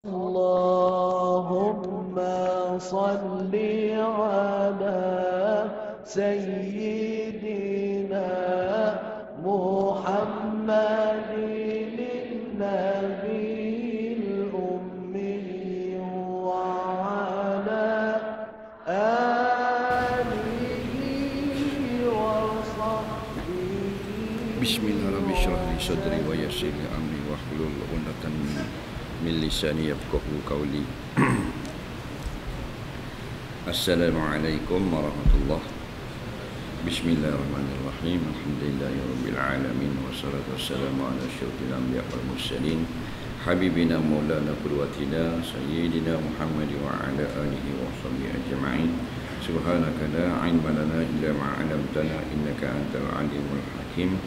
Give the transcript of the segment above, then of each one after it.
اللهم صل على سيدنا محمد النبي الأمي وعلى آله وصحبه. Bismillahirrahmanirrahim. Sadri wa yassir li amri wahlul 'uqdatam min lisani yafqahu qawli. Assalamualaikum warahmatullahi. Bismillahirrahmanirrahim. Alhamdulillahirabbil alamin wassalatu wassalamu ala asyrafil anbiya wal mursalin habibina maulana qudwatina sayyidina Muhammad wa ala alihi wa sahbihi ajma'in. Subhanaka la 'ilma lana illa ma 'allamtana innaka antal alimul hakim.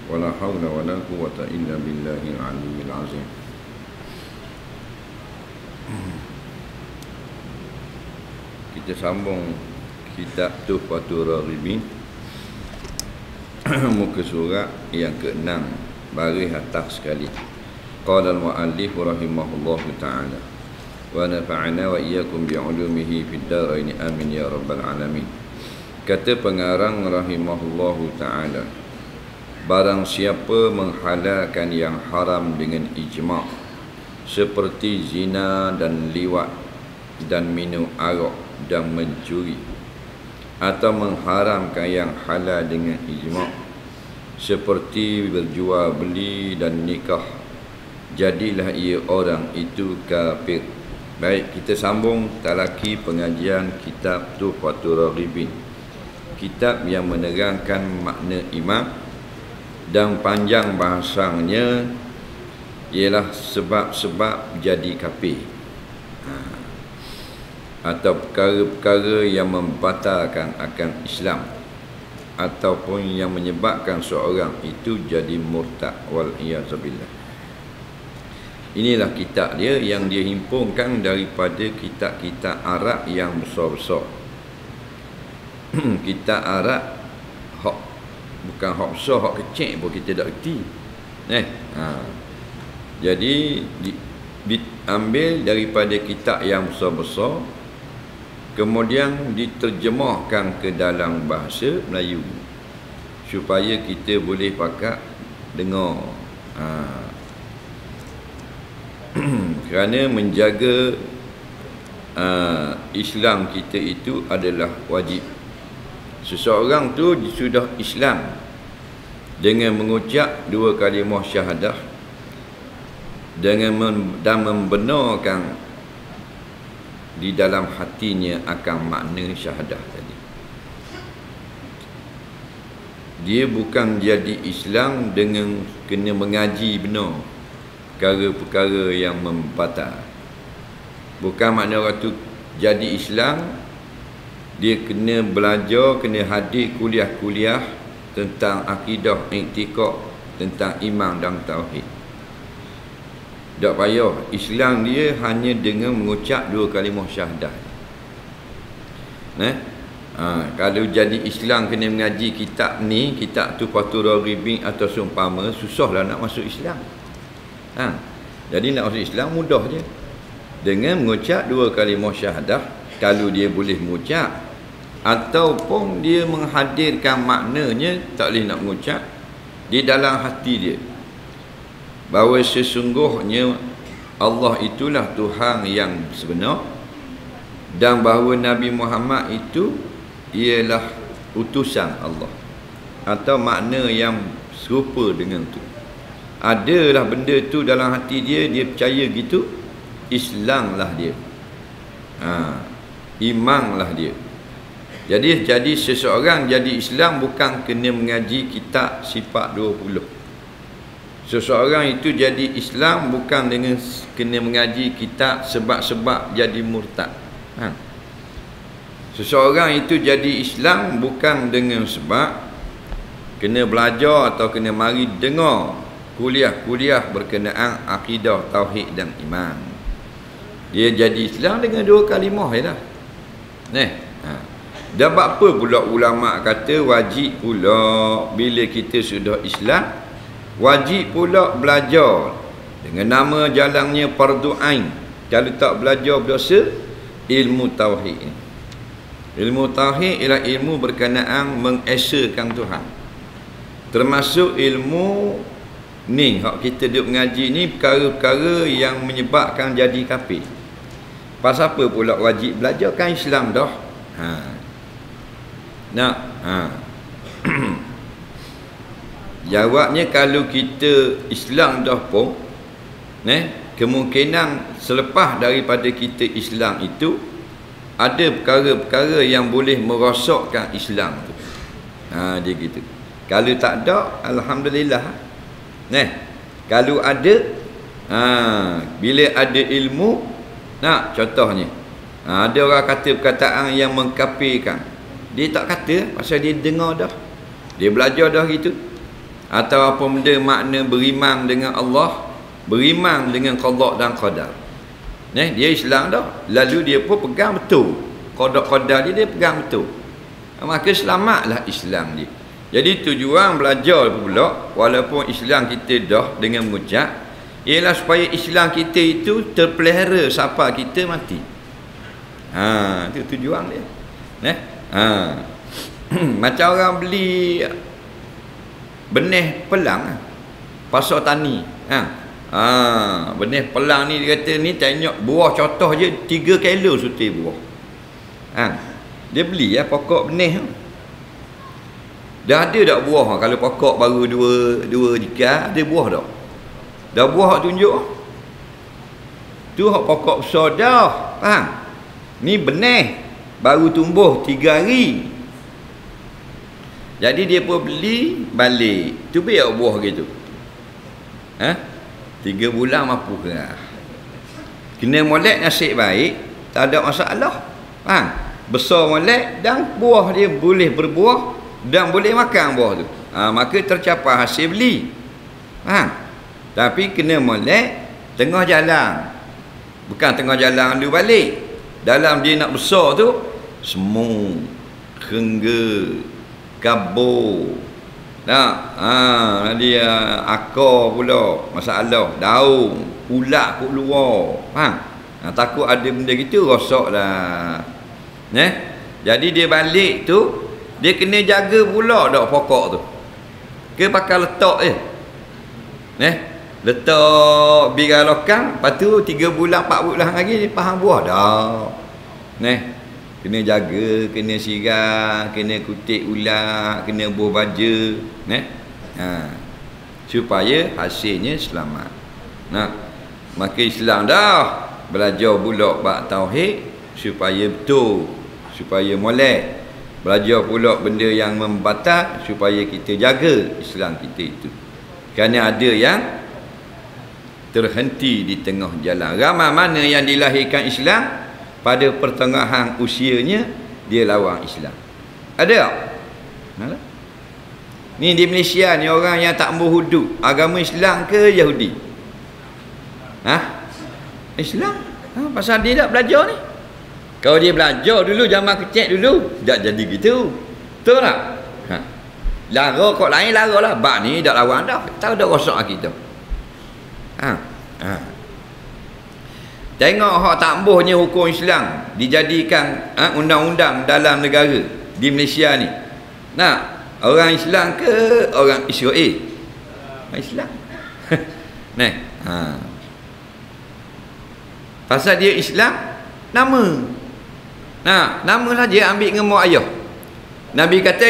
Wala haula wala quwwata illa billahil aliyyil azim. Kita sambung kitab Tuhfatur Raghibin, muka surat yang ke-6, baris atas sekali. Qala al-muallif rahimahullahu ta'ala wa nafa'ana wa iyyakum bi'ulumihi fid dharain amin ya rabbal alamin. Kata pengarang rahimahullahu ta'ala, barang siapa menghalalkan yang haram dengan ijma' seperti zina dan liwat dan minum arak dan mencuri, atau mengharamkan yang halal dengan ijma' seperti berjual beli dan nikah, jadilah ia orang itu kafir. Baik, kita sambung talaki pengajian kitab Tuhfatur Raghibin, kitab yang menerangkan makna iman, dan panjang bahasanya ialah sebab-sebab jadi kafir, atau perkara-perkara yang membatalkan akan Islam ataupun yang menyebabkan seorang itu jadi murtad, wal iyazubillah. Inilah kitab dia yang dia himpunkan daripada kitab-kitab Arab yang besar-besar. Kitab Arab bukan hak besar, hak kecil pun kita tak erti. Jadi diambil daripada kitab yang besar-besar, kemudian diterjemahkan ke dalam bahasa Melayu supaya kita boleh pakat dengar. Kerana menjaga Islam kita itu adalah wajib. Seseorang tu sudah Islam dengan mengucap dua kalimah syahadah dan membenarkan di dalam hatinya akan makna syahadah tadi. Dia bukan jadi Islam dengan kena mengaji benar perkara-perkara yang membatal. Bukan makna orang tu jadi Islam dia kena belajar, kena hadir kuliah-kuliah tentang akidah, i'tiqad, tentang iman dan tauhid. Tak payah. Islam dia hanya dengan mengucap dua kalimah syahadah. Kalau jadi Islam kena mengaji kitab ni, kitab Tuhfatur Raghibin atau seumpama, susahlah nak masuk Islam. Jadi nak masuk Islam mudah je. Dengan mengucap dua kalimah syahadah, kalau dia boleh mengucap ataupun dia menghadirkan maknanya, tak boleh nak mengucap, di dalam hati dia bahawa sesungguhnya Allah itulah Tuhan yang sebenar, dan bahawa Nabi Muhammad itu ialah utusan Allah, atau makna yang serupa dengan tu. Adalah benda tu dalam hati dia, dia percaya gitu, Islam lah dia, iman lah dia. Jadi seseorang jadi Islam bukan kena mengaji kitab sifat 20. Seseorang itu jadi Islam bukan dengan kena mengaji kitab sebab-sebab jadi murtad. Seseorang itu jadi Islam bukan dengan sebab kena belajar atau kena mari dengar kuliah-kuliah berkenaan akidah, tauhid dan iman. Dia jadi Islam dengan dua kalimah je lah. Dan apa pula ulama kata wajib pula bila kita sudah Islam, wajib pula belajar dengan nama jalannya fardu ain, kalau tak belajar berdosa ilmu tauhid ni. Ilmu tauhid ialah ilmu berkenaan mengesakan Tuhan. Termasuk ilmu ni hak kita duk mengaji ni, perkara-perkara yang menyebabkan jadi kafir. Pasal apa pula wajib belajar? Kan Islam dah. Jawabnya, kalau kita Islam dah pun, kemungkinan selepas daripada kita Islam itu ada perkara-perkara yang boleh merosakkan Islam tu. Dia gitu. Kalau tak ada, alhamdulillah. Kalau ada, bila ada ilmu, contohnya, ada orang kata perkataan yang mengkafirkan. Dia tak kata pasal dia dengar dah. Dia belajar dah gitu. Atau apa benda makna beriman dengan Allah, beriman dengan qada dan qadar. Dia Islam dah, lalu dia pun pegang betul qada dia pegang betul, maka selamatlah Islam dia. Jadi tujuan belajar pula, walaupun Islam kita dah dengan mengucap, ialah supaya Islam kita itu terpelihara sampai kita mati. Itu tujuan dia. Macam orang beli benih pelang pasar tani. Benih pelang ni dia kata ni tengok buah contoh je 3 kilo suti buah. Dia beli pokok benih tu. Dah ada tak buah? Kalau pokok baru 2 jika ada buah tak? Dah buah tunjuk. Tu hak pokok besar dah. Faham? Ni benih baru tumbuh 3 hari. Jadi dia pun beli balik. Tu biar buah gitu. 3 bulan mampu ke? Kena molek nasib baik, tak ada masalah. Faham? Besar molek dan buah dia boleh berbuah dan boleh makan buah tu. Maka tercapai hasil beli. Faham? Tapi kena molek tengah jalan. Bukan tengah jalan lu balik. Dalam dia nak besar tu, semut, kerengga, kabur. Dia akar pula masalah, daun, ulat kat luar. Faham? Takut ada benda gitu rosaklah. Jadi dia balik tu, dia kena jaga pula dak pokok tu. Ke pakai letak je. Letak birai lokang, lepas tu 3 bulan 4 bulan lagi dia faham buah dah. Kena jaga, kena siram, kena kutik ulat, kena buah baja, supaya hasilnya selamat. Maka Islam dah belajar pula bab tauhid supaya betul, supaya molek. Belajar pula benda yang membatal supaya kita jaga Islam kita itu. Kerana ada yang terhenti di tengah jalan. Ramai mana yang dilahirkan Islam, pada pertengahan usianya dia lawan Islam. Ada tak? Ni di Malaysia ni orang yang tak mahu hudud, agama Islam ke Yahudi? Islam. Pasal dia tak belajar ni. Kalau dia belajar dulu zaman kecil dulu, tak jadi gitu. Betul tak? Lara kok lain lara lah. Bak ni tak lawan dah. Tahu dah rosak kita. Tengok hak tambuhnya hukum Islam dijadikan undang-undang dalam negara di Malaysia ni. Orang Islam ke orang Israel? Islam. Pasal dia Islam, nama. Nama saja ambil dengan mak ayah. Nabi kata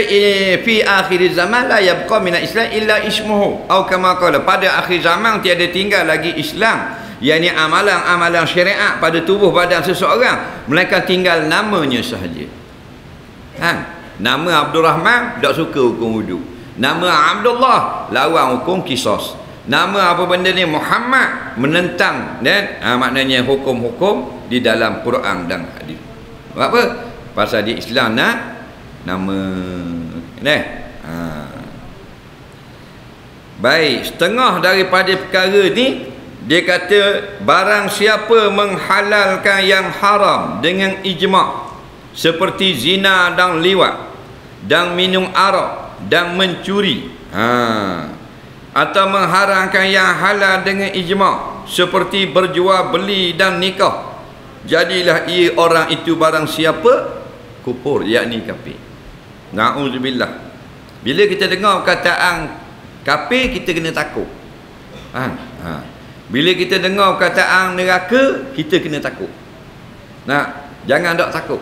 fi akhir zaman la yabqa min al-islam illa ismuhu atau kama qala, pada akhir zaman tiada tinggal lagi Islam, yakni amalan-amalan syariat pada tubuh badan seseorang, melainkan tinggal namanya sahaja. Nama Abdul Rahman tak suka hukum wuduk. Nama Abdullah lawan hukum qisas. Nama apa benda ni Muhammad menentang dan maknanya hukum-hukum di dalam Quran dan hadis. Apa? Pasal dia Islam nama baik, setengah daripada perkara ni dia kata barang siapa menghalalkan yang haram dengan ijma' seperti zina dan liwat dan minum arak dan mencuri, atau mengharamkan yang halal dengan ijma' seperti berjual beli dan nikah. Jadilah ia orang itu barang siapa kufur, yakni kafir. Na'udzubillah. Bila kita dengar perkataan kafir, kita kena takut. Bila kita dengar perkataan neraka, kita kena takut. Jangan tak takut.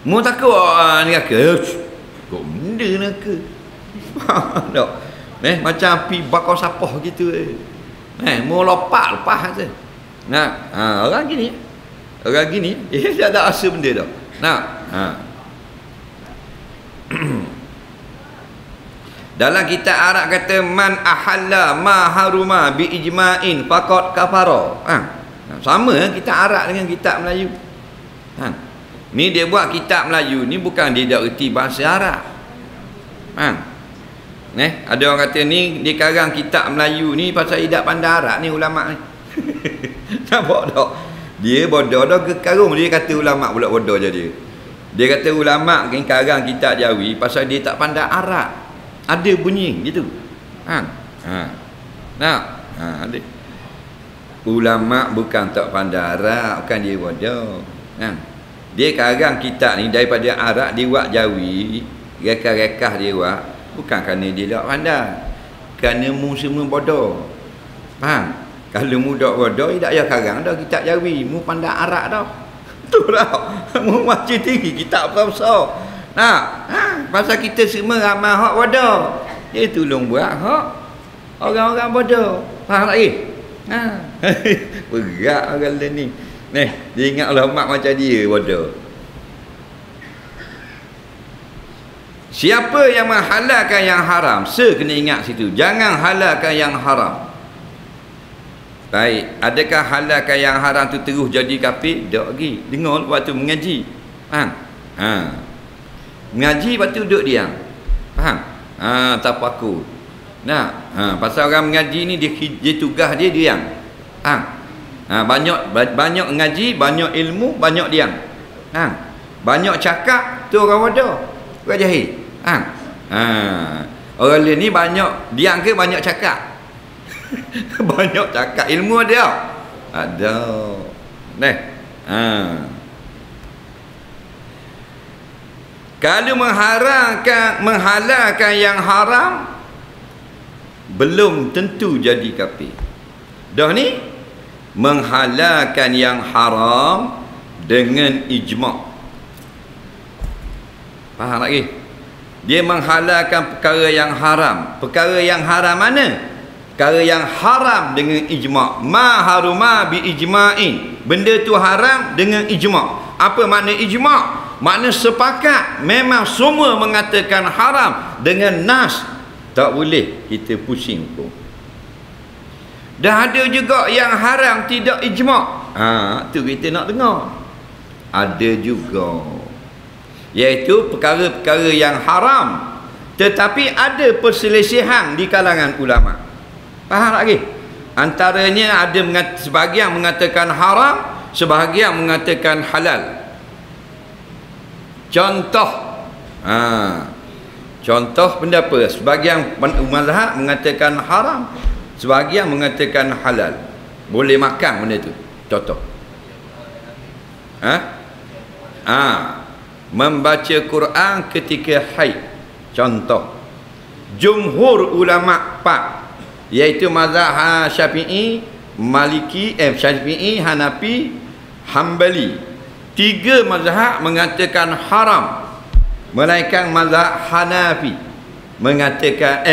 Mu takut neraka. Kok benda neraka? Tak. Macam api bakar sapah gitu. Mu lepas saja. Orang gini. Orang gini, dia tak rasa benda dah. Dalam kitab Arab kata man ahalla ma haruma bi ijma'in faqad kafara. Sama kitab Arab dengan kitab Melayu. Ni dia buat kitab Melayu ni bukan dia tak erti bahasa Arab. Ada orang kata ni dia karang kitab Melayu ni pasal dia tak pandai Arab ni ulama ni. Nampak tak? Dia bodoh dah ke karung, dia kata ulama pula bodoh je dia. Dia kata ulama yang karang kitab Jawi pasal dia tak pandai Arab. Ada bunyi gitu. Ada. Ulama bukan tak pandai Arab, bukan dia bodoh. Dia karang kitab ni daripada Arab dia buat Jawi, rekah-rekah dia buat, bukan kerana dia tak pandai. Kerana mu semua bodoh. Faham? Kalau mu tak bodoh, dia tak payah karang dah kitab Jawi. Mu pandai Arab dah. Betul tak? Mu macam tinggi kitab besar-besar. Pasal kita semua ramai hak bodoh. Dia tolong buat hak orang-orang bodoh. Faham tak? Berat orang lain ni. Dia ingat ulama macam dia bodoh. Siapa yang menghalalkan yang haram, kena ingat situ. Jangan halalkan yang haram. Baik, adakah halalkan yang haram tu terus jadi kafir? Tak lagi. Dengar waktu mengaji. Mengaji lepas tu duduk diam. Faham? Tafakur. Pasal orang mengaji ni dia tugas dia diam. Banyak mengaji, banyak ilmu, banyak diam. Banyak cakap tu orang bodoh. Orang jahil. Orang lain ni banyak diam ke banyak cakap? Banyak cakap. Ilmu ada? Ada. Kalau menghalalkan yang haram, belum tentu jadi kafir. Dah ni menghalalkan yang haram dengan ijma'. Faham lagi? Dia menghalalkan perkara yang haram. Perkara yang haram mana? Perkara yang haram dengan ijma'. Ma haruma bi ijma'in. Benda tu haram dengan ijma'. Apa makna ijma'? Makna sepakat. Memang semua mengatakan haram dengan nas. Tak boleh kita pusing pun. Dah ada juga yang haram tidak ijma'. Tu kita nak dengar. Ada juga. Iaitu perkara-perkara yang haram tetapi ada perselisihan di kalangan ulama'. Faham lagi? Antaranya ada sebahagian mengatakan haram, sebahagian mengatakan halal. Contoh benda apa? Sebahagian mazhab mengatakan haram, sebahagian mengatakan halal. Boleh makan benda tu. Contoh. Membaca Quran ketika haid. Contoh. Jumhur ulama 4 iaitu mazhab Syafi'i, Maliki, Syafi'i, Hanafi, Hambali. 3 mazhab mengatakan haram. Melainkan mazhab Hanafi mengatakan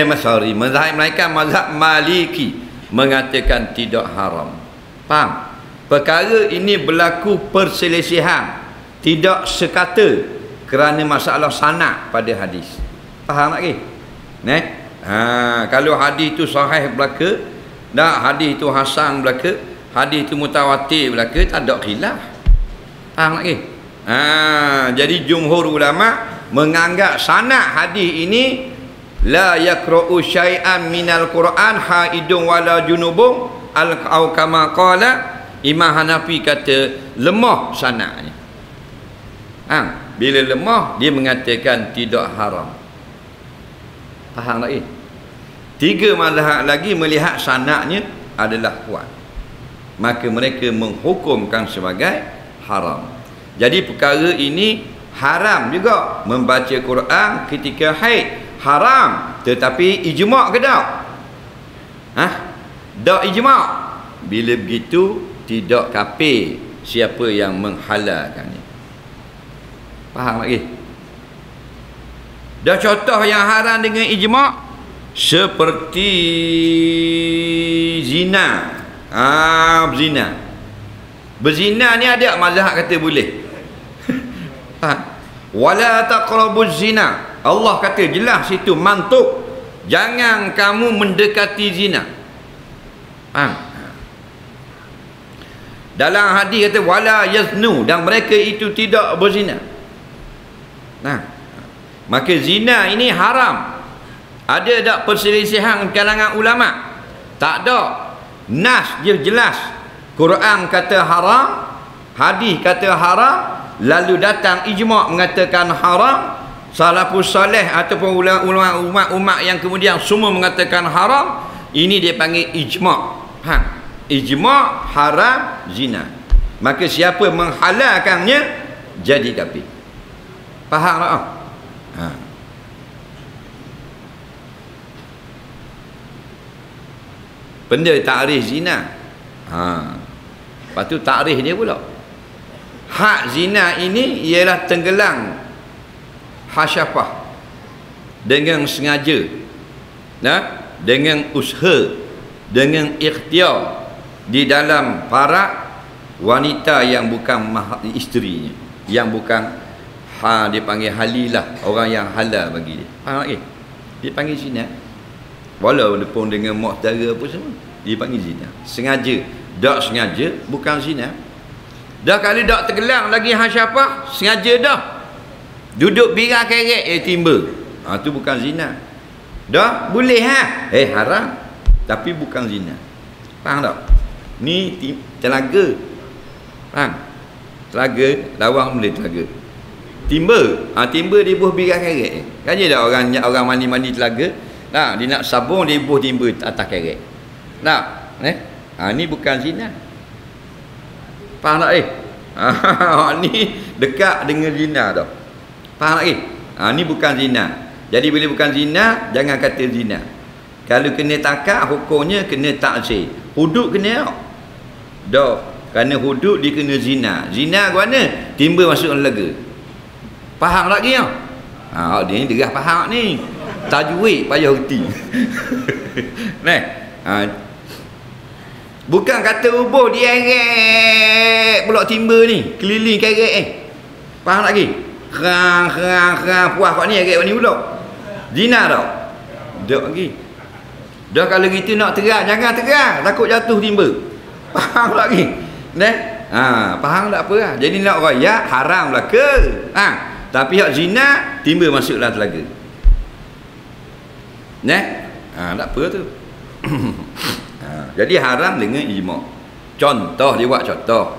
melainkan mazhab Maliki mengatakan tidak haram. Faham? Perkara ini berlaku perselisihan, tidak sekata kerana masalah sanad pada hadis. Faham lagi? Kalau hadis itu sahih belaka, hadis itu hasan belaka, hadis itu mutawatir belaka, tak ada khilaf. Faham lagi? Jadi jumhur ulama menganggap sanad hadis ini la yaqra'u syai'an minal Quran haidun wala junubun au kama qala. Imam Hanafi kata lemah sanadnya. Bila lemah dia mengatakan tidak haram. Faham lagi? 3 mazhab lagi melihat sanadnya adalah kuat, maka mereka menghukumkan sebagai haram. Jadi perkara ini haram juga. Membaca Quran ketika haid haram, tetapi ijma' ke tak? Tak ijma'. Bila begitu tidak kafir siapa yang menghalalkannya. Faham lagi? Dah contoh yang haram dengan ijma' seperti zina. Berzina. Berzina ni ada mazhab kata boleh. Wala taqrabuz zina. Allah kata jelas situ mantuk, jangan kamu mendekati zina. Dalam hadis kata wala yaznu, dan mereka itu tidak berzina. Maka zina ini haram. Ada tak perselisihan kalangan ulama? Tak ada. Nas dia jelas. Quran kata haram, hadis kata haram, lalu datang ijma' mengatakan haram. Salafus salih ataupun ulama umat yang kemudian semua mengatakan haram. Ini dia panggil ijma'. Ijma' haram zina. Maka siapa menghalalkannya jadi kafir. Faham tak? Benda takrif zina. Lepas tu takrif dia pula. Hak zina ini ialah tenggelam hasyafah dengan sengaja, dengan usaha, dengan ikhtiar di dalam para wanita yang bukan isterinya, yang bukan dia panggil halilah, orang yang halal bagi dia. Faham tak? Dia panggil zina. Walaupun dengan mak saudara apa semua, dia panggil zina. Sengaja, tak sengaja bukan zina. Dah kali tak tergelang lagi hasyafah, sengaja dah duduk birak kerek timba, tu bukan zina. Dah boleh haram, tapi bukan zina. Faham tak? Ni telaga. Faham? Telaga, lawang boleh telaga. Timba, timba dia buh birak kerek. Kan je dah orang mandi-mandi telaga. Dia nak sabun, dia buh timba atas kerek. Ni bukan zina. Faham tak? Ni dekat dengan zina dah. Faham tak? Ni bukan zina. Jadi bila bukan zina, jangan kata zina. Kalau kena takak, hukumnya kena taksir. Hudud kena tak? Dah. Kerana hudud dia kena zina. Zina ke mana? Timba masuk dalam lega. Faham lagi tak? Dia ni derah faham ni. Tajwid payah reti. Bukan kata ubuh dia erek pulak timba ni, keliling kerek Faham lagi? Kerang puas kat ni erek ni pulak. Zina tak? Tak lagi. Dah kalau gitu nak terang, jangan terang, takut jatuh timba. Faham lagi? Faham tak apa lah. Jadi nak royak haram lah ke? Tapi hak zina timba masuk dalam telaga. Tak apa tu. Jadi haram dengan ijma'. Contoh dia buat contoh.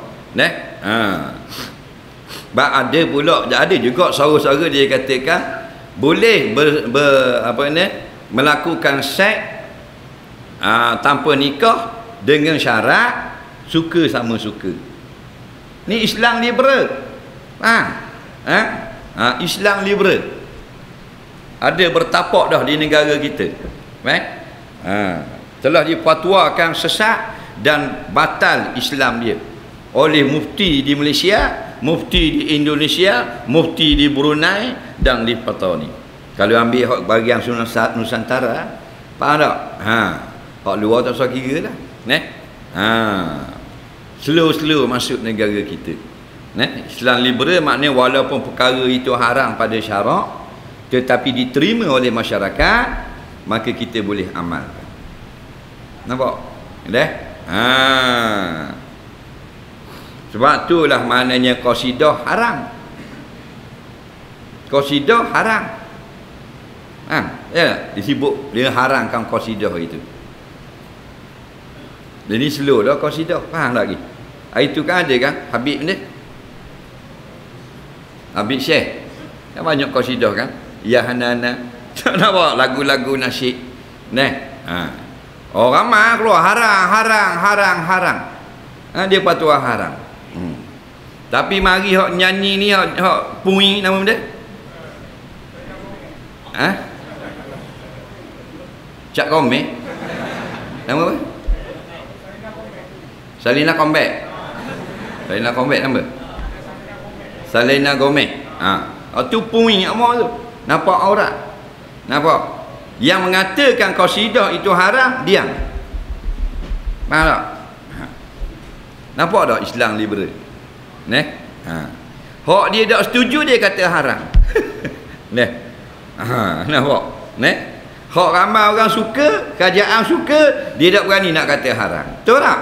Ada pula, ada juga saudara-saudara dia katakan boleh melakukan seks tanpa nikah dengan syarat suka sama suka. Ni Islam liberal. Islam liberal. Ada bertapak dah di negara kita. Telah dipatuakan sesat dan batal Islam dia oleh mufti di Malaysia, mufti di Indonesia, mufti di Brunei dan di Patani. Kalau ambil hak bahagian Nusantara, faham tak? Hak luar tak usah kira lah. Slow masuk negara kita. Islam liberal maknanya walaupun perkara itu haram pada syarak, tetapi diterima oleh masyarakat, maka kita boleh amalkan. Nampak? Sebab itulah maknanya qasidah haram. Qasidah haram. Disibuk dia haramkan qasidah itu. Jadi slow dah qasidah. Faham lagi? Itu kan ada kan Habib ni? Habib Syekh. Kan banyak qasidah kan? Ya Hanana. Nampak lagu-lagu nasyid. Orang ramai keluar harang. Dia patuah harang. Tapi mari hok nyanyi ni hok pui nama benda? Cak Komeh. Nama apa? Salina Kombek. Salina Kombek nama? Salina Gomez. Tu pui apa tu? Nampak aurat. Nampak? Yang mengatakan qasidah itu haram, diam. Faham tak? Nampak tak Islam liberal? Hak dia tak setuju, dia kata haram. Nampak? Hak ramai orang suka, kerajaan suka, dia tak berani nak kata haram. Betul tak?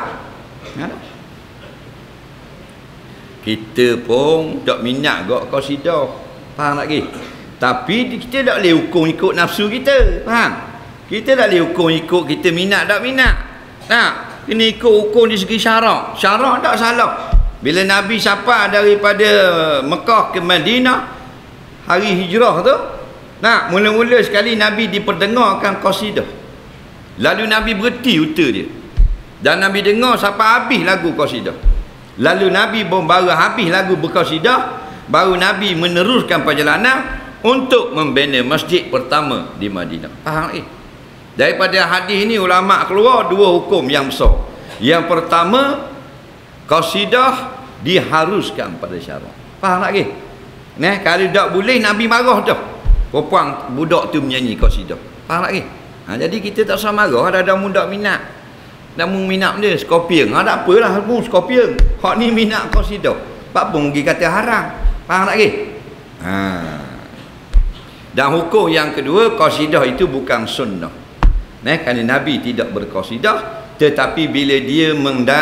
Kita pun tak minat gak qasidah. Faham tak lagi? Tapi kita tak boleh hukum ikut nafsu kita. Faham? Kita tak boleh hukum ikut kita minat tak minat. Kena ikut hukum di segi syarak. Syarak tak salah. Bila Nabi safar daripada Mekah ke Madinah hari hijrah tu, mula-mula sekali Nabi diperdengarkan qasidah. Lalu Nabi berhenti uta dia. Dan Nabi dengar sampai habis lagu qasidah. Lalu Nabi baru habis lagu berqasidah, baru Nabi meneruskan perjalanan untuk membina masjid pertama di Madinah. Faham? Daripada hadis ini ulama keluar dua hukum yang besar. Yang pertama, qasidah diharuskan pada syarak. Faham tak lagi? Kalau tak boleh Nabi marah dah. Perempuan budak tu menyanyi qasidah. Faham tak lagi? Jadi kita tak usah marah ada mudak minat. Dan minat dia Scorpion. Tak apalah pun Scorpion. Hak ni minat qasidah. Pak pun pergi kata haram. Faham tak lagi? Dan hukum yang kedua, qasidah itu bukan sunnah. Kerana Nabi tidak berqasidah, tetapi bila dia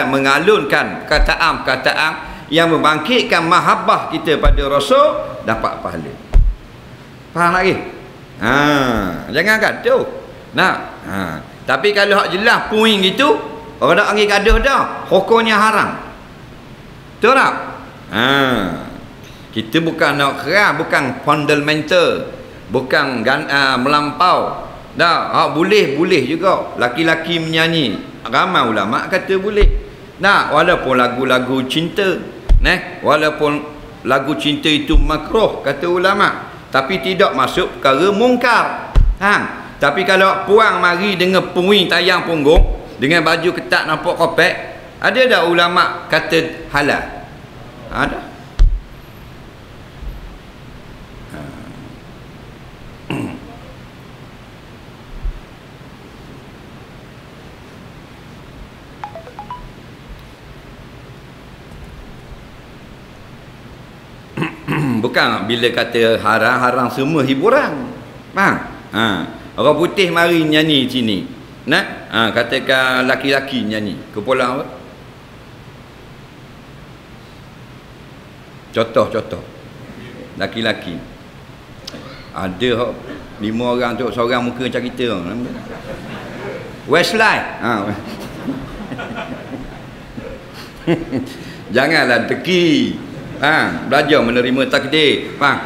mengalunkan kataan-kataan yang membangkitkan mahabbah kita pada Rasul, dapat pahala. Faham lagi? Jangan gaduh. Tapi kalau hak jelas puing gitu, orang tak panggil gaduh dah, hukumnya haram. Betul tak? Kita bukan nak keras, bukan fundamental, bukan melampau. Boleh juga laki-laki menyanyi. Ramai ulama kata boleh. Walaupun lagu-lagu cinta, walaupun lagu cinta itu makruh kata ulama, tapi tidak masuk perkara mungkar. Tapi kalau puang mari dengan puing tayang punggung dengan baju ketat nampak kopek, ada tak ulama kata halal? Ada. Bukan bila kata haram semua hiburan. Faham? Orang putih mari nyanyi sini. Katakan laki-laki nyanyi. Kepala apa? Contoh. Laki-laki. Ada 5 orang tu, seorang muka macam kita. Westlife. Janganlah teki. Belajar menerima takdir. Faham?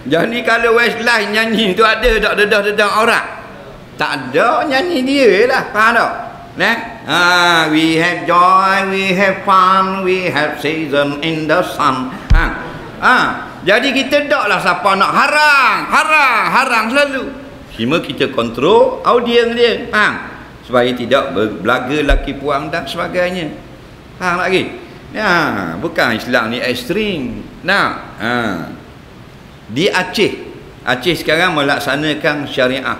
Jadi kalau Westlife nyanyi tu ada tak dedah-dedah orang? Tak ada, nyanyi dia lah. Faham tak? We have joy, we have fun, we have season in the sun. Jadi kita taklah siapa nak harang selalu. Cuma kita kontrol audiens dia. Faham? Supaya tidak berbelaga laki puang dan sebagainya. Faham lagi? Bukan Islam ni ekstrim. Di Aceh sekarang melaksanakan syariah,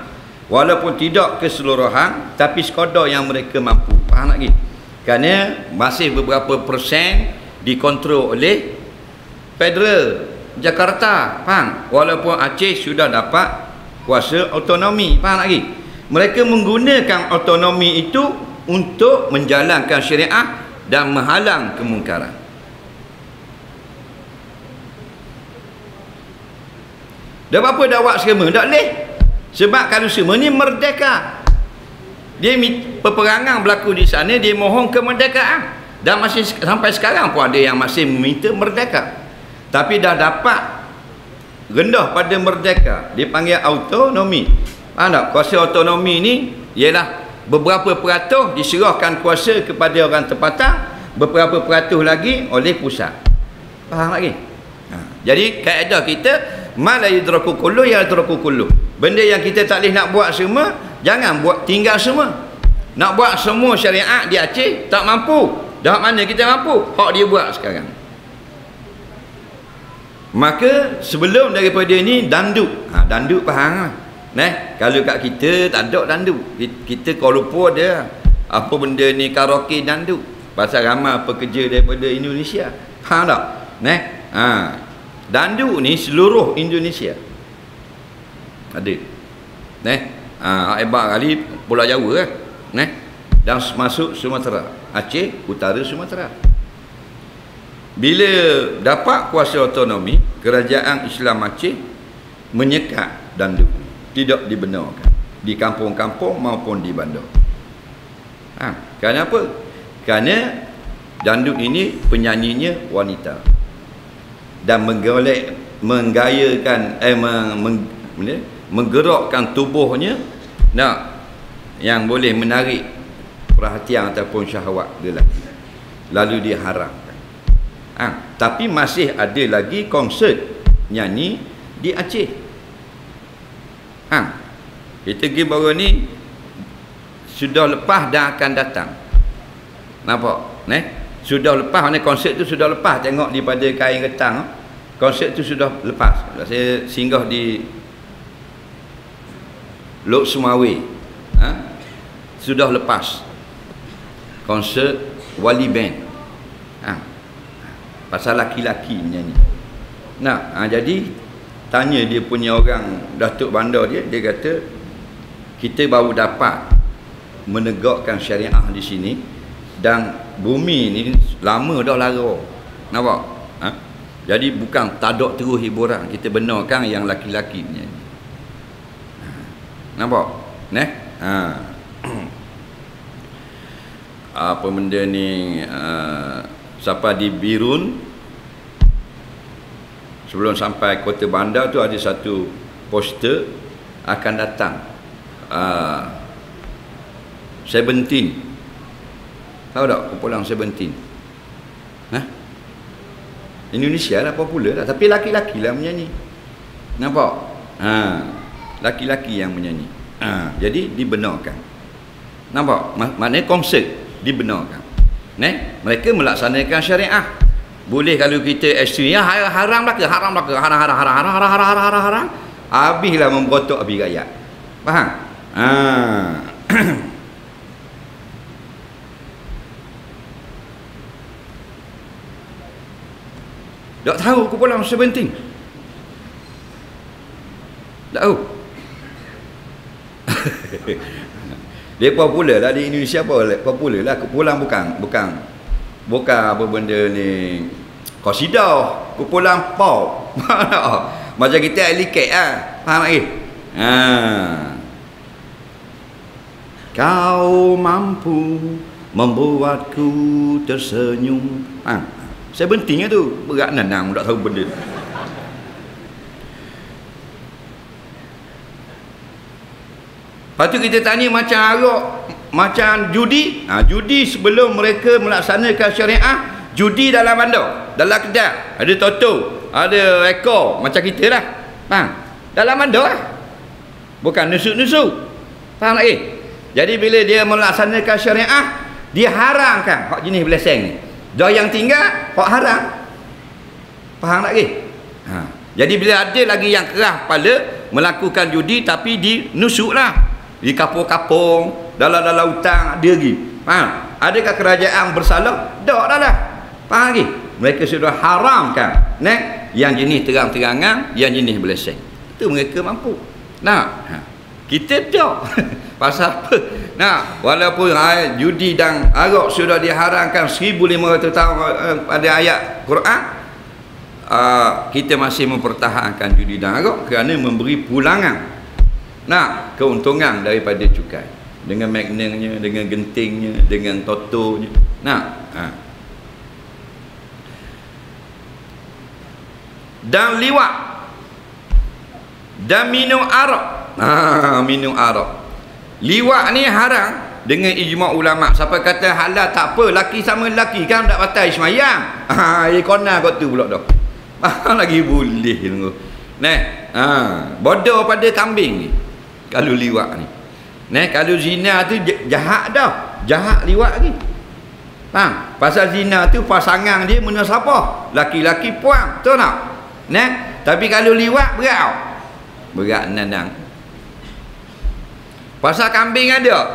walaupun tidak keseluruhan, tapi sekadar yang mereka mampu. Faham lagi? Kerana masih beberapa persen dikontrol oleh federal Jakarta. Faham? Walaupun Aceh sudah dapat kuasa autonomi. Faham lagi? Mereka menggunakan autonomi itu untuk menjalankan syariah dan menghalang kemungkaran. Dah apa dakwah semua? Tak boleh. Sebab kalau semua ni merdeka. Dia peperangan berlaku di sana, dia mohon kemerdekaan. Dan masih sampai sekarang pun ada yang masih meminta merdeka. Tapi dah dapat rendah pada merdeka. Dia panggil autonomi. Faham tak? Kuasa otonomi ni ialah beberapa peratus diserahkan kuasa kepada orang tempatan, beberapa peratus lagi oleh pusat. Faham lagi? Jadi kaedah kita ma la yudraku kullu ya yudraku kullu. Benda yang kita tak boleh nak buat semua, jangan buat tinggal semua. Nak buat semua syariat di Aceh tak mampu. Dah mana kita mampu? Hak dia buat sekarang. Maka sebelum daripada ni danduk. Danduk faham lah. Kalau kat kita tak ada danduk. Kita Kuala Lumpur ada apa benda ni karaoke danduk. Pasal ramai pekerja daripada Indonesia. Faham tak? Danduk ni seluruh Indonesia ada. Hebat kali Pulau Jawa kan. Dan masuk Sumatera, Aceh, Utara Sumatera. Bila dapat kuasa otonomi, kerajaan Islam Aceh menyekat danduk, tidak dibenarkan di kampung-kampung maupun di bandar. Kerana apa? Kerana danduk ini penyanyinya wanita dan menggerakkan tubuhnya yang boleh menarik perhatian ataupun syahwat lelaki, lalu diharamkan. Tapi masih ada lagi konsert nyanyi di Aceh. Kita pergi baru ni sudah lepas dan akan datang. Nampak? Sudah lepas, mana konsert tu sudah lepas. Tengok daripada kain getang, konsert tu sudah lepas. Saya singgah di Lok Sumawe, sudah lepas konsert Wali Band, pasal laki-laki menyanyi. Jadi tanya dia punya orang Datuk Bandar dia kata kita baru dapat menegakkan syariah di sini dan bumi ni lama dah lara. Nampak? Jadi bukan tadak terus hiburan, kita benarkan yang laki-laki menyanyi. Nampak? Apa benda ni, siapa di Birun, sebelum sampai kota bandar tu ada satu poster akan datang 17. Tahu tak kumpulan 17? Indonesia lah popular lah, tapi laki-laki lah menyanyi. Nampak? Laki-laki yang menyanyi. Jadi dibenarkan. Nampak? Maknanya konsert dibenarkan. Mereka melaksanakan syariah. Boleh kalau kita ekstrim, haram lah ke? Haram. Habislah memberotok habis rakyat. Faham? Tak tahu kumpulan 17? Tak tahu. Dia popular lah di Indonesia, popular lah. Kumpulan bukan apa benda ni, qasidah, kumpulan pop. Macam kita aliket lah. Faham lagi? Kau mampu membuatku tersenyum. 17 tu berat nanang, tak tahu benda. Lepas tu kita tanya macam arak, macam judi. Judi sebelum mereka melaksanakan syariah, judi dalam bandar, dalam kedai, ada toto, ada rekor macam kita lah. Dalam bandar lah, bukan nusuk-nusuk. Faham lagi? Jadi bila dia melaksanakan syariah, dia haramkan hak jenis beleseng ni. Dah yang tinggal hak haram. Faham lagi? Jadi bila ada lagi yang keras kepala melakukan judi tapi dinusuk lah, di kapung-kapung, dalam hutang ada lagi. Faham? Adakah kerajaan bersalah? Tak dah lah. Faham lagi? Mereka sudah haramkan yang jenis terang-terangan, yang jenis beleseng. Itu mereka mampu. Kita tak. Pasal apa? Walaupun judi dan arak sudah diharamkan 1500 tahun pada ayat Quran, kita masih mempertahankan judi dan arak kerana memberi pulangan keuntungan daripada cukai, dengan magnetnya, dengan gentingnya, dengan totonya. Dan liwat dan minum arak Minum arak. Liwat ni haram dengan ijma' ulama. Siapa kata halal tak apa, laki sama laki kan tak batal semayang. Kona kat tu pula dah. Lagi boleh tunggu. Bodoh pada kambing ni kalau liwat ni. Kalau zina tu jahat dah. Jahat liwat lagi. Pasal zina tu pasangan dia mana siapa? Laki-laki puang, betul tak? Tapi kalau liwat berat. Berat nandang. Pasal kambing ada,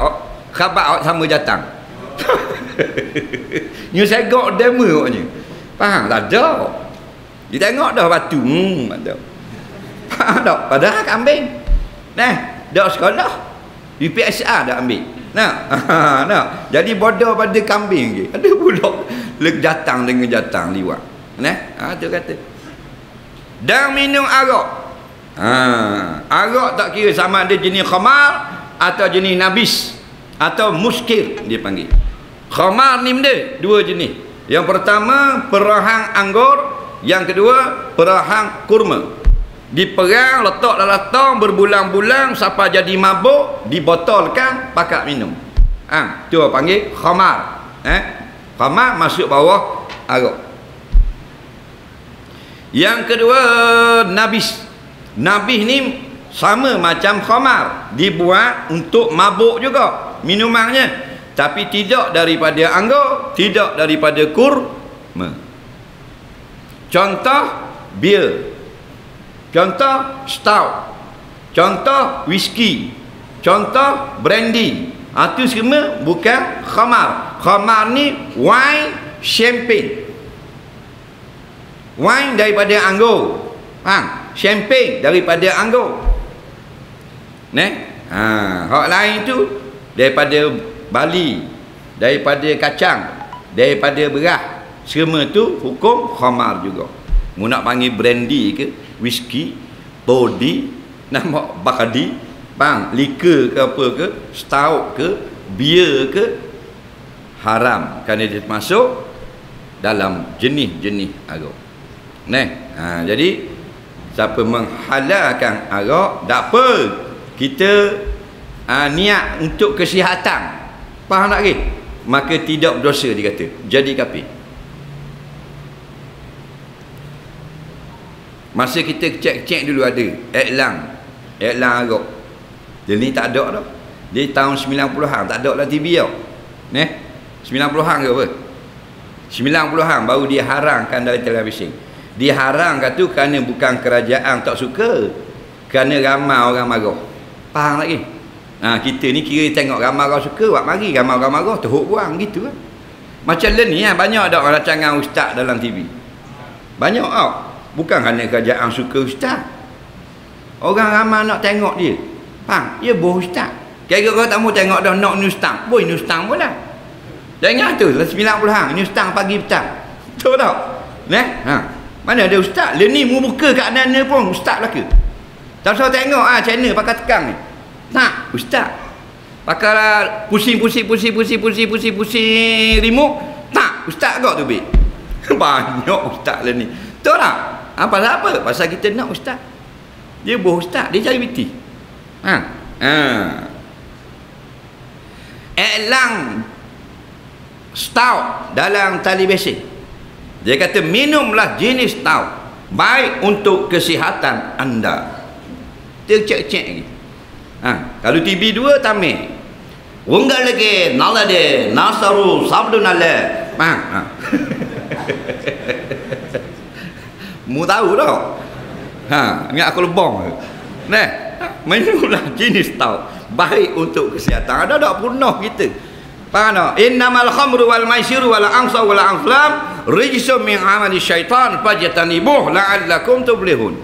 khabar sama datang. Ni segok demo katnya. Faham? Tak ada. Dia tengok dah batu. Ada. Faham tak? Padahal kambing. Dak sekolah. UPSR dah ambil. Nah. Jadi bodoh pada kambing je. Ada pula datang dengan datang liwat. Tu kata. Dan minum arak. Arak tak kira sama ada jenis khamar atau jenis nabis atau muskir dia panggil. Khamar ni benda dua jenis. Yang pertama perahang anggur, yang kedua perahang kurma. Diperang, letak dalam tong berbulan-bulan sampai jadi mabuk, dibotolkan, pakat minum. Tu panggil khamar. Khamar masuk bawah arak. Yang kedua nabis. Nabis ni sama macam khamar, dibuat untuk mabuk juga minumannya, tapi tidak daripada anggur, tidak daripada kurma. Contoh bir, contoh stout, contoh whisky, contoh brandy. Itu semua bukan khamar. Khamar ni wine, champagne. Wine daripada anggur, champagne daripada anggur. Hak lain tu daripada bali, daripada kacang, daripada beras. Semua tu hukum khamar juga. Mu nak panggil brandy ke, whisky, toddy, nama Bacardi, liquor ke apa ke, stout ke, beer ke, haram kerana dia masuk dalam jenis-jenis arak. Jadi siapa menghalalkan arak, tak apa, kita niat untuk kesihatan, faham tak ke? Maka tidak berdosa dikata, jadi kafir. Masa kita cek dulu ada iklan arak. Dia ni tak ada dah. Dia tahun 90-an tak ada lah TV tau. 90-an ke apa? 90-an baru dia haramkan dari televisi. Dia haramkan tu kerana bukan kerajaan tak suka, kerana ramai orang marah. Faham lagi? Kita ni kira tengok ramai orang suka, buat mari ramai orang marah, teruk buang gitu kan. Macam ni banyak ada orang rancangan ustaz dalam TV. Banyak tau. Bukan kerana kerajaan suka ustaz. Orang ramai nak tengok dia. Faham? Dia boh ustaz. Kira-kira tak mau tengok dah nak ni ustaz. Boy ni ustaz pun lah. Jangan tu 90-an ni ustaz pagi petang. Betul tak? Mana ada ustaz? Dia ni mu buka kat mana pun ustaz lah ke? Tak usah tengok channel pakai tekang ni. Tak, ustaz. Pakai pusing remote. Tak, ustaz kau tu, Bik. Banyak ustaz lah ni. Betul tak? Pasal apa? Pasal kita nak ustaz. Dia boh ustaz, dia cari biti. Iklan stout dalam televisi. Dia kata minumlah jenis stout, baik untuk kesihatan anda. Dia cek lagi. Kalau TV 2 tamik. Ungalage nalade nasaru sabdunale. Mu tahu tak? Ingat aku lebong. Minumlah jenis stout, baik untuk kesihatan. Ada tak punah kita? Faham tak? Innamal khamru wal maisiru wal ansabu wal azlam rijsun min amali syaitan fajtanibuh la'allakum tuflihun.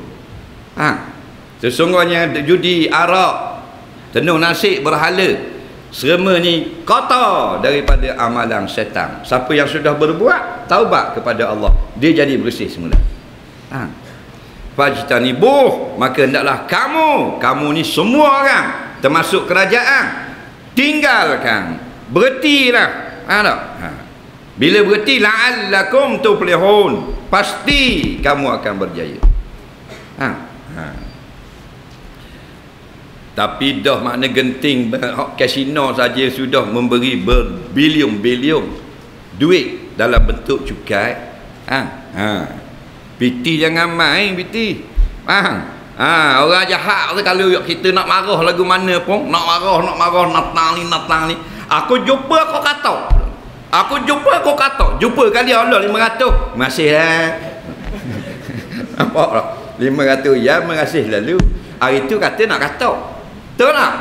Sesungguhnya judi, arak, tenung nasib, berhala, semua ni kotor daripada amalan syaitan. Siapa yang sudah berbuat taubat kepada Allah, dia jadi bersih semula. Fajtanibuh, maka hendaklah kamu ni semua orang termasuk kerajaan tinggalkan, berhentilah. Bila berhenti, la'allakum tuflihun, pasti kamu akan berjaya. Tapi dah makna genting kasino saja sudah memberi berbilion-bilion duit dalam bentuk cukai. Piti jangan main piti. Orang jahat kalau kita nak marah lagu mana pun, nak marah natang ni. Aku jumpa kau kata. Jumpa kali Allah 500. Masih lah. Nampak tak? 500 ya mengasih lalu. Hari tu kata nak kata. Betul tak?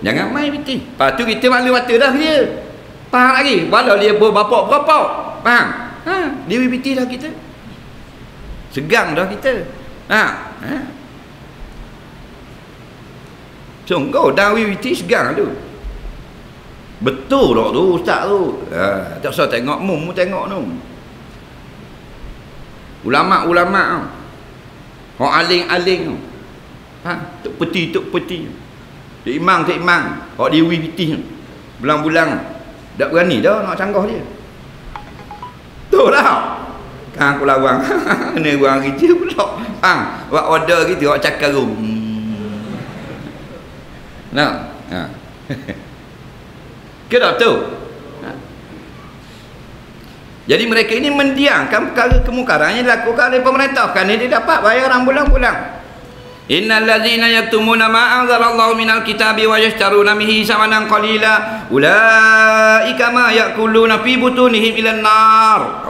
Jangan main piti. Lepas tu kita malu mata dah dia. Faham lagi? Walau dia berbapak berapa. Faham? Dewi piti dah kita. Segang dah kita. Sungguh Dawi Witi segang tu. Betul tak tu ustaz tu. Tak usah tengok mu tengok tu. Ulama-ulama tu. Orang aling-aling tu. Tok peti. Tok imam. Orang Dewi Witi tu. Bulang-bulang tak berani dah nak canggah dia. Betul tak? Kan aku lawang. Ni orang kerja pula. Buat order gitu, awak cakap rum. Nah. Ke tak tu? Jadi mereka ini mendiamkan perkara kemungkaran yang dilakukan oleh pemerintah. Kerana dia dapat bayaran bulan-bulan. Innal ladzina yaktumuna ma anzalallahu minal kitabi wa yashtaruna bihi samanan qalila ulaika ma yakuluna fi butunihim ilan nar.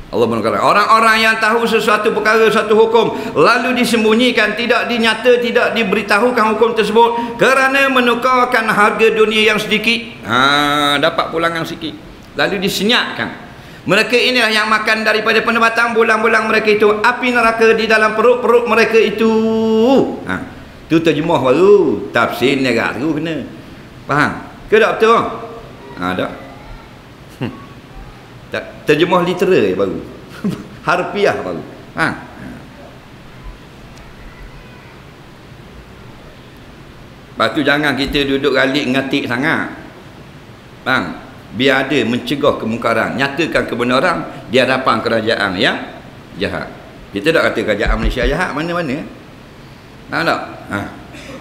Allah berkata, orang-orang yang tahu sesuatu perkara, suatu hukum lalu disembunyikan, tidak diberitahukan hukum tersebut kerana menukarkan harga dunia yang sedikit, dapat pulangan sikit, lalu disenyapkan. Mereka inilah yang makan daripada pendapatan bulan-bulan mereka itu api neraka di dalam perut-perut mereka itu. Tu terjemah baru, tafsir negara tu kena faham ke tak betul? Tak terjemah literal baru. Harfiah baru. Lepas tu jangan kita duduk galik ngatik sangat. Biar ada mencegah kemungkaran, nyatakan kebenaran di hadapan kerajaan yang jahat. Kita tak kata kerajaan Malaysia jahat mana-mana. Tak?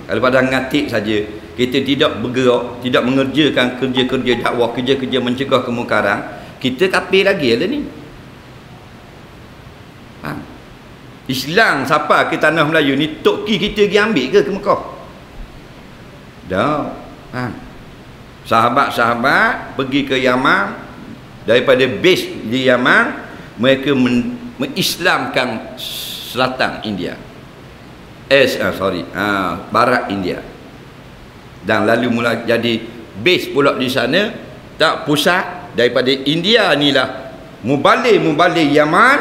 Kalau pada ngatik saja, kita tidak bergerak, tidak mengerjakan kerja-kerja dakwah, kerja-kerja mencegah kemungkaran, kita kafir lagi ada ni. Islam siapa ke tanah Melayu ni, Toki kita pergi ambil ke Mekah? Dah. Sahabat-sahabat pergi ke Yaman, daripada base di Yaman mereka mengislamkan selatan India. Barat India. Dan lalu mula jadi base pula di sana, tak pusat daripada India inilah mubalik Yaman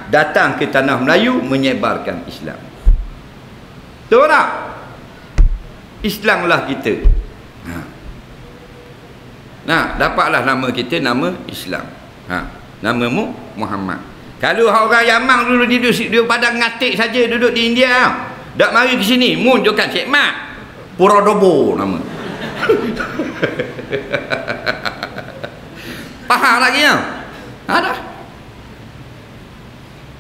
datang ke tanah Melayu menyebarkan Islam. Betul tak? Islamlah kita. Dapatlah nama kita, nama Islam. Namamu Muhammad. Kalau orang Yaman dulu duduk pada ngatik saja, duduk di India, tak mari ke sini, munculkan Cik Mat Puradobo nama. Faham lagi ya? Dah.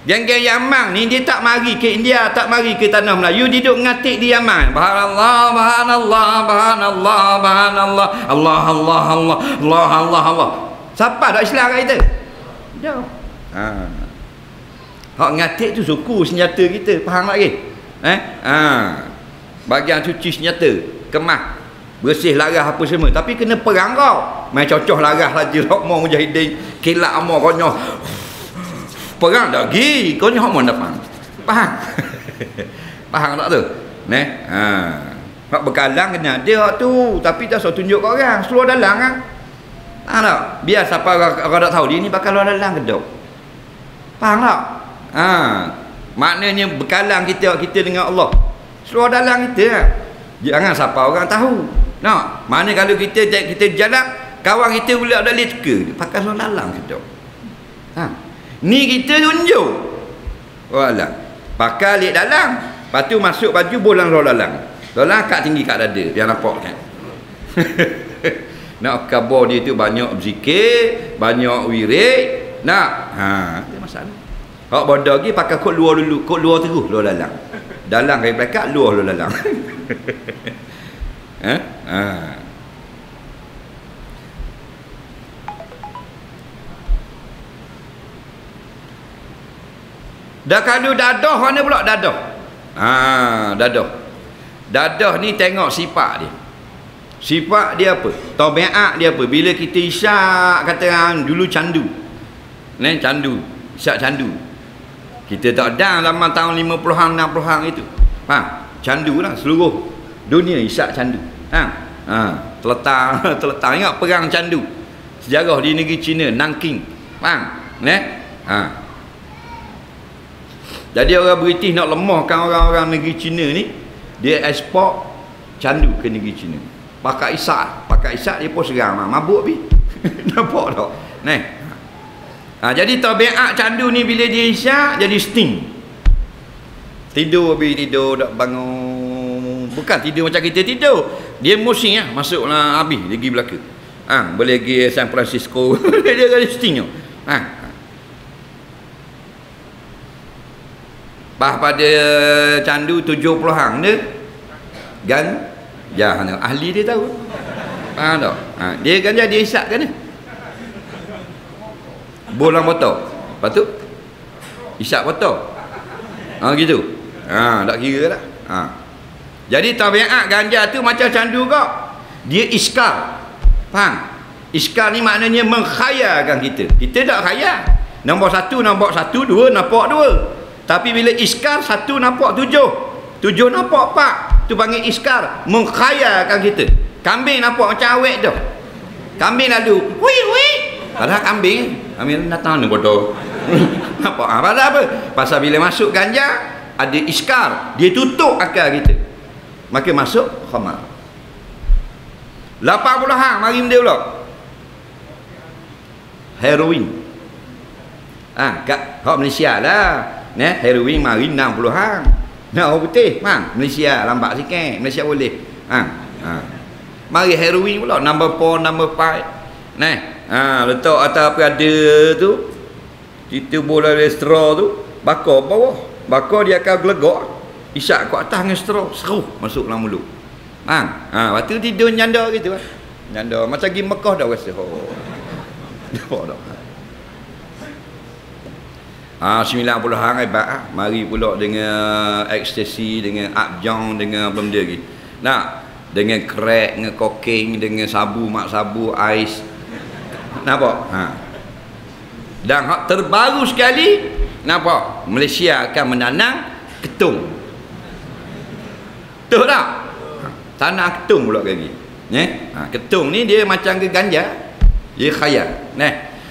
Geng-geng Yaman ni dia tak mari ke India, tak mari ke tanah Melayu, duduk ngatik di Yaman. Subhanallah, Allah. Siapa dak Islam kat kita? Jauh. Hak ngatik tu suku senjata kita, faham lagi? Bagian cuci senjata, kemas, bersih larah apa semua, tapi kena perang kau. Main cocoh larah saja Rahman Mujahidin, kilat amor konyoh. Perang dah gi, kau ni hak mon depan. Faham? Faham tak tu? Hak bekalang kena dia tu, tapi tak usah tunjuk kat orang, seluar dalang kan. Tak? Biar siapa orang tak tahu dia ni bakal luar dalang kedok. Faham tak? Maknanya bekalang kita dengan Allah. Seluar dalang kita. Jangan siapa orang tahu. Nak, mana kalau kita jalan, kawan kita boleh ada leka, pakai seluar dalang kedok. Ni kita tunjuk. Walah. Pakai lik dalam. Lepas tu masuk baju bolang luar dalam. Dalam kat tinggi kat dada, biar nampak kan. Nak khabar dia tu banyak berzikir, banyak wirid, nak. Ada masalah. Hak bodoh lagi pakai kot luar dulu, kot luar terus luar dalam. Dalam kaya belakang, luar dalam. Ha? Ha. Dah kalau dadah mana pula dadah? Dadah. Dadah ni tengok sifat dia. Sifat dia apa? Tabiat dia apa? Bila kita isyak kata orang dulu candu. Candu. Isyak candu. Kita tak ada zaman tahun 50-an 60-an itu. Faham? Candu lah seluruh dunia isyak candu. Terletak ingat perang candu. Sejarah di negeri China, Nanking. Faham? Jadi orang British nak lemahkan orang-orang negeri China ni, dia ekspor candu ke negeri China. Pakai isak dia pun serang mabuk pi. Nampak tak? Jadi tabiat candu ni bila dia isyak jadi sting. Tidur tak bangun. Bukan tidur macam kita tidur. Dia musing lah, masuklah habis pergi belaka. Boleh pergi San Francisco. Dia jadi sting tu. Pada candu 70 hang dia ganja ahli dia tahu. Faham tak? Dia ganja dia isap kan ni. Bolang botol. Lepas tu isap botol. Gitu. Tak kira lah. Jadi tabiat ganja tu macam candu kau. Dia iskar. Faham? Iskar ni maknanya mengkhayalkan kita. Kita tak khayal. Nombor 1 nampak 1, 2 nampak 2. Tapi bila iskar 1 nampak 7, 7 nampak 4, tu panggil iskar, mengkhayalkan kita. Kambing nampak macam awet tu. Kambing lalu, wui. Padahal kambing datang ni bodoh. Nampak? Pasal apa? Pasal bila masuk ganja, ada iskar, dia tutup akal kita. Maka masuk khamar. 80 hang mari dia pula. Heroin. Kat Malaysia lah. Heroin mari 60 hang. Orang putih, Malaysia lambat sikit. Malaysia boleh. Mari heroin pula number 4, number 5. Letak atas apa ada tu. Kita bola straw tu, bakar bawah. Bakar dia akan gelegak. Isyak kat atas dengan straw, seru masuk dalam mulut. Lepas tu tidur nyanda gitu lah. Nyanda macam pergi Mekah dah rasa. Nampak tak? 90 hang hebat. Mari pula dengan ekstasi, dengan abjang, dengan apa benda lagi. Dengan crack, dengan kokain, dengan sabu, mak sabu, ais. Nampak? Dan hak terbaru sekali, nampak? Malaysia akan menanam ketung. Betul tak? Tanah ketung pula lagi. Ketung ni dia macam ke ganja. Dia khayal.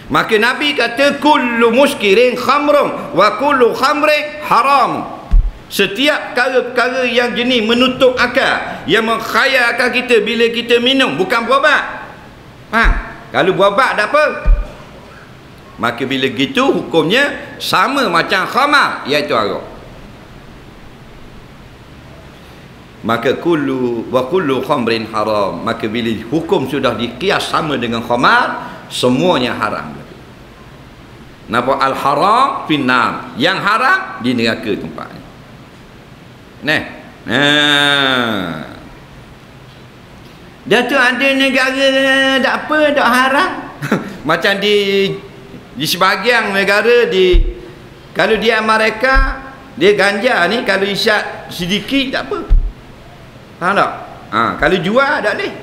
Maka Nabi kata kullu muskirin khamrun wa kullu khamrin haram. Setiap perkara-perkara yang jenis menutup akal, yang mengkhayalkan kita bila kita minum, bukan berubat. Kalau berubat tak apa. Maka bila gitu hukumnya sama macam khamar, iaitu arak. Maka kullu khamrin haram. Maka bila hukum sudah dikias sama dengan khamar, semuanya haram. Nampak? Al-haram finnar. Yang haram di neraka tempatnya. Dah tu ada negara tak apa, tak haram. Macam di sebahagian negara kalau di Amerika, dia ganja ni kalau isyak sedikit tak apa. Faham tak? Kalau jual tak boleh.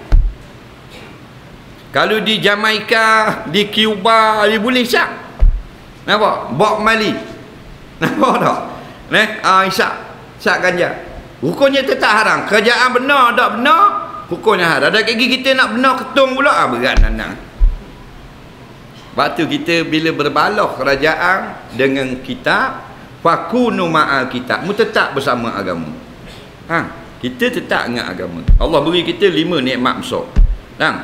Kalau di Jamaika, di Cuba, dia boleh isyak. Nampak? Bob Marley. Nampak tak? Isyak ganja. Hukumnya tetap haram. Kerajaan benar tak benar, hukumnya haram. Ada lagi kita nak benar ketung pula, berat nanang. Waktu kita bila berbalah kerajaan dengan kitab, fakunu ma'al kitab, mu tetap bersama agama. Kita tetap dengan agama. Allah beri kita 5 nikmat besar.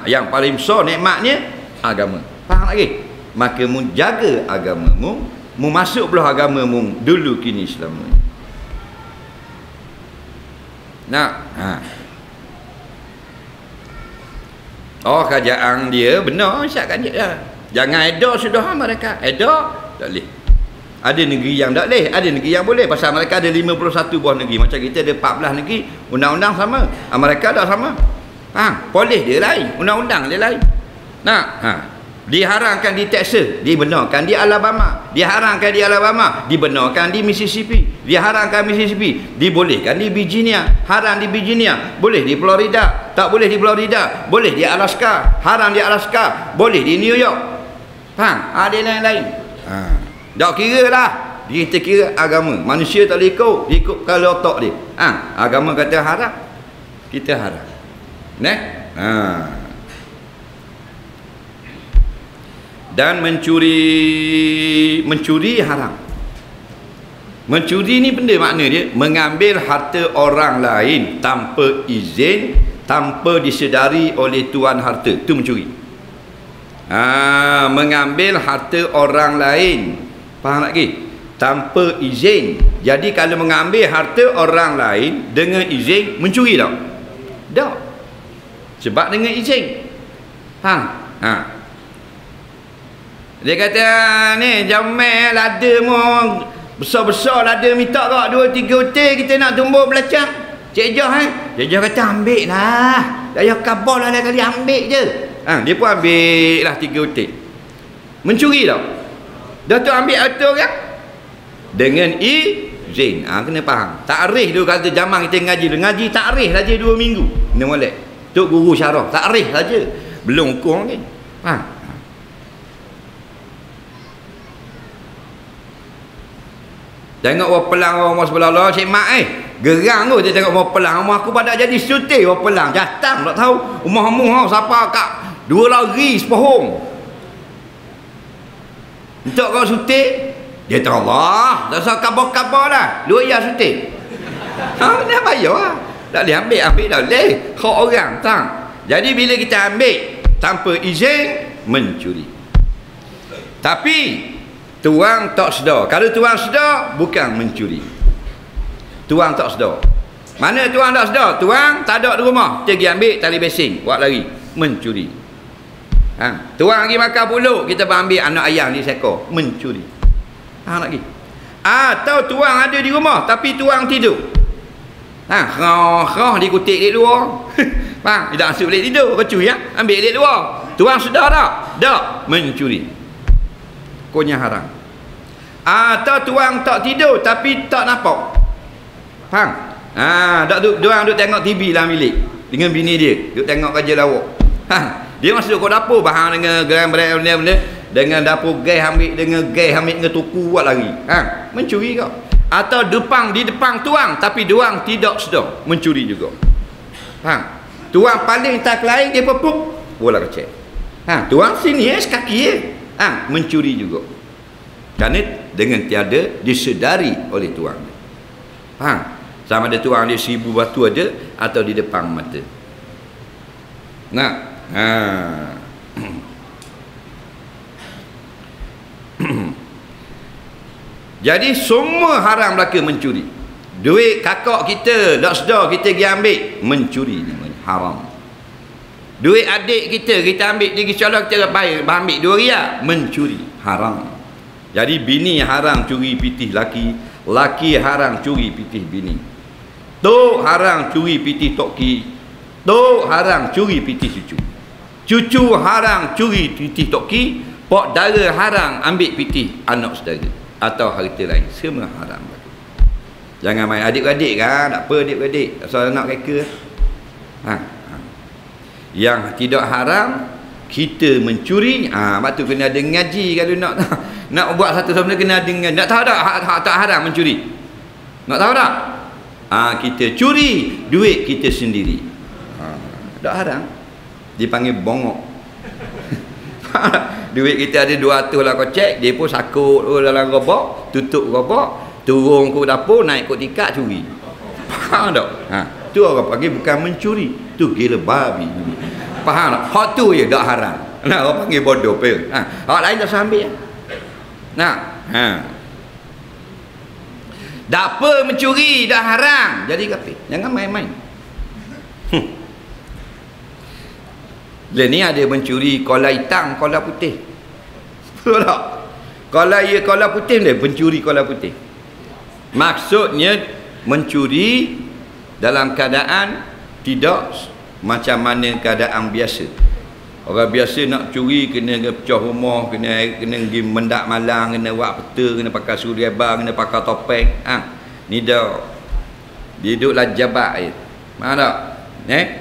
Yang paling besar nikmatnya agama. Faham lagi? Maka mu jaga agamamu, mu masuk belah agamamu dulu kini selamanya. Kerajaan dia benar isyakan dia. Jangan edah sudah mereka. Edah tak boleh. Ada negeri yang tak boleh, ada negeri yang boleh. Pasal mereka ada 51 buah negeri. Macam kita ada 14 negeri, undang-undang sama. Mereka tak sama. Polis dia lain, undang-undang dia lain. Diharamkan di Texas, dibenarkan di Alabama. Diharamkan di Alabama, dibenarkan di Mississippi. Diharamkan Mississippi, dibolehkan di Virginia. Haram di Virginia, boleh di Florida. Tak boleh di Florida, boleh di Alaska. Haram di Alaska, boleh di New York. Ada lain-lain. Tak kira lah. Kita kira agama. Manusia tak boleh ikut kalau otak dia. Agama kata haram, kita haram. Dan mencuri haram. Mencuri ni benda makna dia mengambil harta orang lain tanpa izin, tanpa disedari oleh tuan harta. Itu mencuri. Mengambil harta orang lain, faham lagi? Tanpa izin. Jadi kalau mengambil harta orang lain dengan izin, mencuri tak? Tak. Sebab dengan izin. Dia kata ni jamai lada mu besar-besar lada minta kak 2-3 hotel kita nak tumbuh belacang. Cik Jah Cik Jah kata ambil lah. Tak payah kabar lah kali ambil je. Dia pun ambil lah 3 hotel. Mencuri tak? Dah tu ambil harta kan? Dengan izin. Kena faham. Takrih tu kata zaman kita ngaji takrih saja 2 minggu. Kena molek. Tok guru syarah takrih saja. Belum hukum ni. Tengok orang pelang orang sebelah Allah Cik Mak gerang tu dia tengok orang pelang rumah aku pada jadi syuting orang pelang datang tak tahu rumah-rumah siapa kat 2 lari sepohong untuk kau syuting dia tahu Allah tak usah kabar-kabar lah lu ya syuting dia bayar lah tak boleh ambil tak boleh hak orang tak. Jadi bila kita ambil tanpa izin mencuri. Tapi tuang tak sedar. Kalau tuang sedar, bukan mencuri. Tuang tak sedar. Mana tuang tak sedar? Tuang tak ada di rumah. Dia pergi ambil tali basing. Buat lari. Mencuri. Tuang pergi makan pulut. Kita ambil anak ayam di seekor. Mencuri. Lagi. Atau tuang ada di rumah. Tapi tuang tidur. Dia kutik di luar. Dia tak masuk balik tidur. Kecuri ya? Ambil di luar. Tuang sedar tak? Tak. Mencuri. Konya haram. Atau tuang tak tidur tapi tak nampak. Faham? Diorang duk tengok TV dalam bilik dengan bini dia, duk tengok kerja lawak. Dia masuk ke dapur bahang dengan geram-geram benda dengan dapur gas ambil dengan tuku buat lari. Mencuri kau. Atau di depan tuang tapi diorang tidak sedar, mencuri juga. Faham? Tuang paling tak lain dia pepuk bola kecil. Tuang sini kaki mencuri juga. Kerana dengan tiada disedari oleh tuang. Sama ada tuang dia 1000 batu ada atau di depan mata. Jadi semua haram belaka mencuri. Duit kakak kita tak sedar kita pergi ambil, mencuri namanya haram. Duit adik kita ambil dia insya-Allah kita bayar ambil 2 riyal, mencuri haram. Jadi bini haram curi pitih laki, laki haram curi pitih bini. Tok haram curi pitih toki, tok haram curi pitih cucu. Cucu haram curi pitih toki, pak dara haram ambil pitih anak saudara atau harta lain. Semua haram. Jangan main adik-adik kan, tak apa adik-adik, asal nak reka. Yang tidak haram kita mencuri, batu kena ada ngaji kalau nak buat satu sama kena ada ngaji. Nak tahu tak haram mencuri? Nak tahu tak? Kita curi duit kita sendiri. Tak haram. Dipanggil bongok. Duit kita ada 200 lah kocek, dia pun sakut dalam robok, tutup robok, turun ke dapur, naik ke tikar curi. Faham tak? Tu orang panggil bukan mencuri, tu gila babi. Faham tak? Hak tu je tak haram. Orang panggil bodoh pe. Hak lain tak sambil. Tak apa mencuri dah haram. Jadi kafir. Jangan main-main. Ni ada mencuri kola hitam, kola putih. Betul tak? Kalau ia kola putih dia pencuri kola putih. Maksudnya mencuri dalam keadaan tidak macam mana keadaan biasa. Orang biasa nak curi kena pecah rumah, kena pergi mendak malang, kena buat peta, kena pakai suriabar, kena pakai topeng. Ni dah dia duduklah jabat je. Mana tak?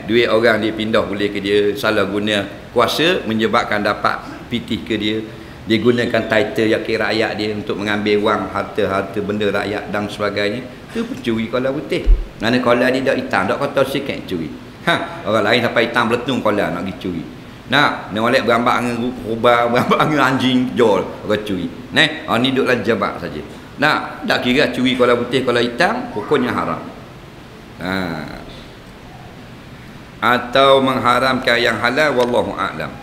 Duit orang dia pindah boleh ke dia, salah guna kuasa menyebabkan dapat pitih ke dia. Dia gunakan title yakir rakyat dia untuk mengambil wang, harta-harta benda rakyat dan sebagainya. Itu pencuri kola putih. Mana kola dia dah hitam, dah kotor sikit curi. Orang lain sampai hitam beletung kola nak pergi curi. Nak molek berambak dengan rubah, berambak dengan anjing, jual orang curi. Ni duduklah jabat saja. Nak tak kira curi kola putih, kola hitam, hukumnya haram. Atau mengharamkan yang halal, wallahu a'lam.